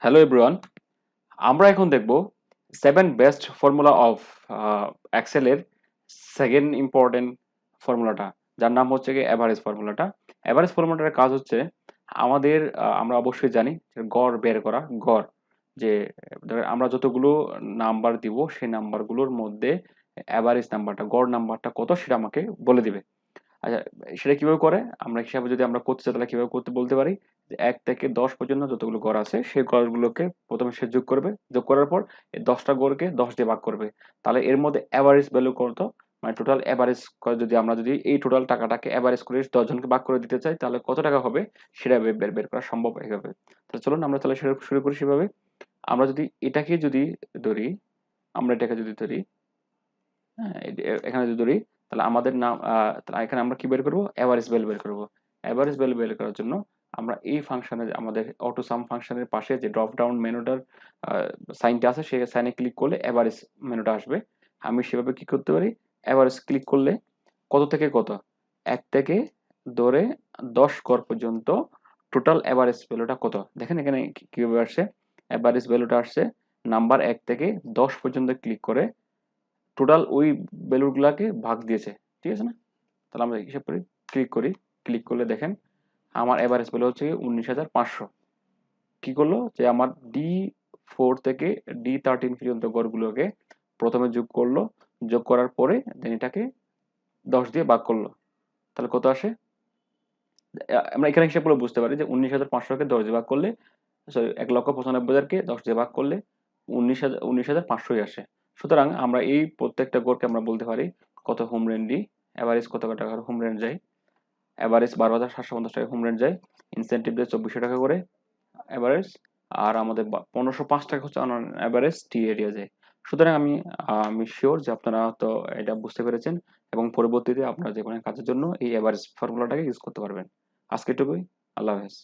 Hello everyone, আমরা এখন দেখব 7 বেস্ট ফর্মুলা অফ এক্সেলের সেকেন্ড ইম্পর্টেন্ট ফর্মুলাটা, যার নাম হচ্ছে কি অ্যাভারেজ ফর্মুলাটা। অ্যাভারেজ ফর্মুলাটার কাজ হচ্ছে আমাদের আমরা অবশ্যই জানি যে গড় বের করা। গড় যে ধরেন আমরা যতগুলো নাম্বার দিব সেই নাম্বারগুলোর মধ্যে অ্যাভারেজ নাম্বারটা, গড় নাম্বারটা কত সেটা আমাকে বলে দিবে। আচ্ছা, সেটা কিভাবে করে আমরা হিসাবে যদি আমরা করতে চাই তাহলে কিভাবে করতে বলতে পারি যে 1 থেকে 10 পর্যন্ত যতগুলো ঘর আছে সেই ঘরগুলোকে প্রথমে সে যোগ করবে, যোগ করার পর এই 10টা ঘরকে 10 দিয়ে ভাগ করবে। তাহলে এর মধ্যে এভারেজ ভ্যালু কত, মানে টোটাল এভারেজ যদি আমরা যদি এই টোটাল টাকাটাকে এভারেজ করে 10 জনকে ভাগ করে দিতে চাই তাহলে কত টাকা হবে সেটা বের বের করা সম্ভব এইভাবে। তাহলে চলুন আমরা তাহলে সেটা শুরু করি সেভাবে। আমরা যদি এটাকে যদি ধরি, আমরা এটাকে যদি ধরি, হ্যাঁ, এখানে যদি ধরি তাহলে আমাদের নাম তাহলে এখানে আমরা কি বের করবো, এভারেজ ভ্যালু বের করবো। এভারেজ ভ্যালু বের করার জন্য আমরা এই ফাংশনে, আমাদের অটো সাম ফাংশনের পাশে যে ড্রপ ডাউন মেনুটার সাইনটা আছে সেই সাইনে ক্লিক করলে এভারেজ মেনুটা আসবে। আমি সেভাবে কি করতে পারি, এভারেজ ক্লিক করলে কত থেকে কত, 1 থেকে ধরে 10 ঘর পর্যন্ত টোটাল এভারেজ ভ্যালুটা কত দেখেন এখানে কিভাবে আসছে। এভারেজ ভ্যালুটা আসছে নাম্বার 1 থেকে 10 পর্যন্ত ক্লিক করে টোটাল ওই ভ্যালুগুলাকে ভাগ দিয়েছে। ঠিক আছে না? তাহলে আমরা হিসাব করি, ক্লিক করি, ক্লিক করলে দেখেন আমার এভারেজ ভ্যালু হচ্ছে 19,500। কি করলো যে আমার D4 থেকে D13 পর্যন্ত গড়গুলোকে প্রথমে যোগ করলো, যোগ করার পরে দেন এটাকে 10 দিয়ে ভাগ করলো। তাহলে কত আসে, আমরা এখানে হিসাব করে বুঝতে পারি যে 19,500কে 10 দিয়ে ভাগ করলে, সরি 1,95,000কে 10 দিয়ে ভাগ করলে 19,500ই আসে। সুতরাং আমরা এই প্রত্যেকটা গড়কে আমরা বলতে পারি কত হোম রেন্ট দিই, এভারেজ কত টাকার হোম রেন্ট যায়, এভারেজ 12,750 টাকা হোম রেন্ট যায়, ইনসেন্টিভ দিয়ে 2400 টাকা করে এভারেজ, আর আমাদের 1505 টাকা হচ্ছে এভারেজ টি এরিয়া যায়। সুতরাং আমি শিওর যে আপনারা তো এটা বুঝতে পেরেছেন এবং পরবর্তীতে আপনারা যে কোনো কাজের জন্য এই এভারেজ ফর্মুলাটাকে ইউজ করতে পারবেন। আজকে এটুকুই। আল্লাহ হাফেজ।